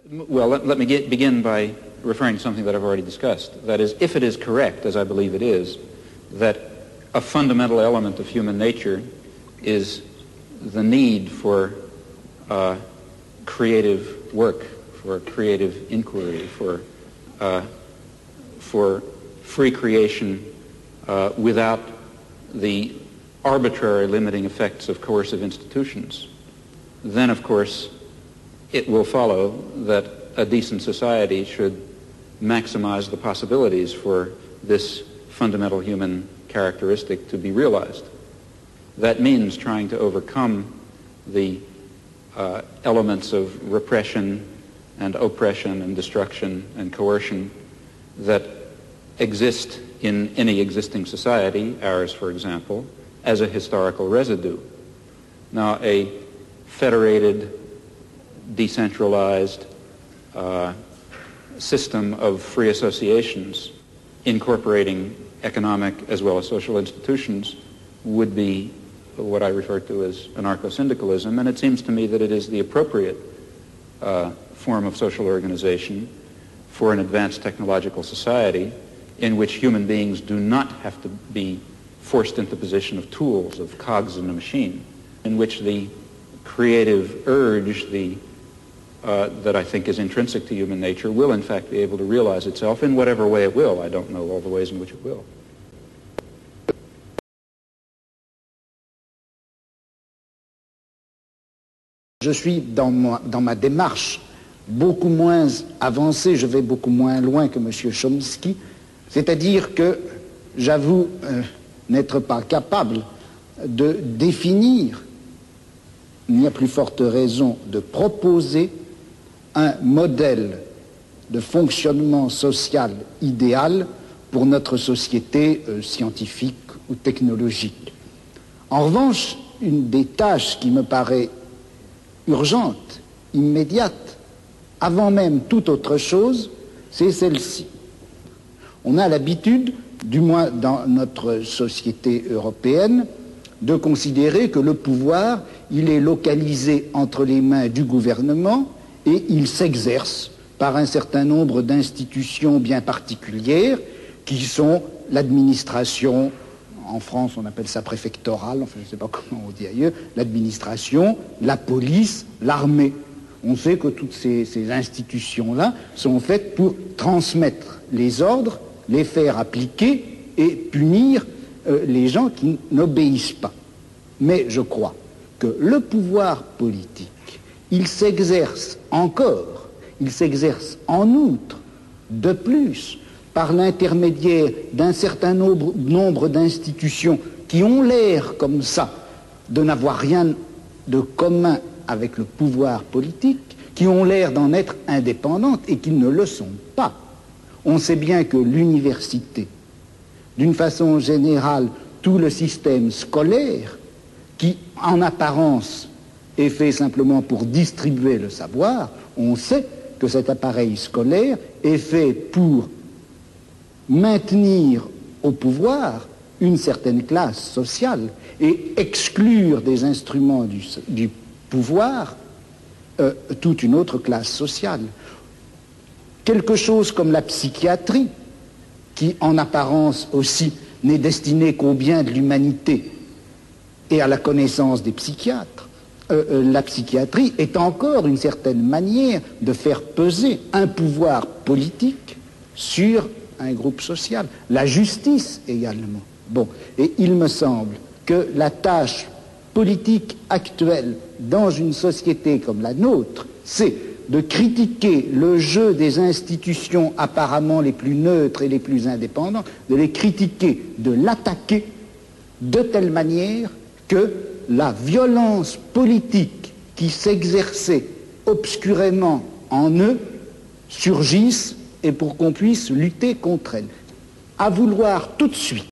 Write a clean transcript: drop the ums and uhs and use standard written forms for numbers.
Well, let me begin by referring to something that I've already discussed. That is, if it is correct, as I believe it is, that a fundamental element of human nature is the need for creative work, for creative inquiry, for free creation without the arbitrary limiting effects of coercive institutions, then, of course, it will follow that a decent society should maximize the possibilities for this fundamental human characteristic to be realized. That means trying to overcome the elements of repression and oppression and destruction and coercion that exist in any existing society, ours, for example, as a historical residue. Now, a federated, decentralized system of free associations incorporating economic as well as social institutions would be what I refer to as anarcho-syndicalism, and it seems to me that it is the appropriate form of social organization for an advanced technological society in which human beings do not have to be forced into the position of tools, of cogs in a machine, in which the creative urge, that I think is intrinsic to human nature, will in fact be able to realize itself in whatever way it will. I don't know all the ways in which it will. Je suis dans ma démarche beaucoup moins avancée, je vais beaucoup moins loin que M. Chomsky, c'est-à-dire que j'avoue n'être pas capable de définir, il n'y a plus forte raison de proposer un modèle de fonctionnement social idéal pour notre société scientifique ou technologique. En revanche, une des tâches qui me paraît urgente, immédiate, avant même toute autre chose, c'est celle-ci. On a l'habitude, du moins dans notre société européenne, de considérer que le pouvoir, il est localisé entre les mains du gouvernement et il s'exerce par un certain nombre d'institutions bien particulières qui sont l'administration, en France on appelle ça préfectorale, enfin je ne sais pas comment on dit ailleurs, l'administration, la police, l'armée. On sait que toutes ces institutions-là sont faites pour transmettre les ordres, les faire appliquer et punir les gens qui n'obéissent pas. Mais je crois que le pouvoir politique, il s'exerce encore, il s'exerce en outre, de plus, par l'intermédiaire d'un certain nombre d'institutions qui ont l'air comme ça de n'avoir rien de commun avec le pouvoir politique, qui ont l'air d'en être indépendantes et qui ne le sont pas. On sait bien que l'université, d'une façon générale, tout le système scolaire, qui en apparence est fait simplement pour distribuer le savoir, on sait que cet appareil scolaire est fait pour maintenir au pouvoir une certaine classe sociale et exclure des instruments du pouvoir toute une autre classe sociale. Quelque chose comme la psychiatrie, qui en apparence aussi n'est destinée qu'au bien de l'humanité et à la connaissance des psychiatres, la psychiatrie est encore une certaine manière de faire peser un pouvoir politique sur un groupe social. La justice également. Bon, et il me semble que la tâche politique actuelle dans une société comme la nôtre, c'est de critiquer le jeu des institutions apparemment les plus neutres et les plus indépendantes, de les critiquer, de l'attaquer de telle manière que la violence politique qui s'exerçait obscurément en eux surgisse et pour qu'on puisse lutter contre elle. À vouloir tout de suite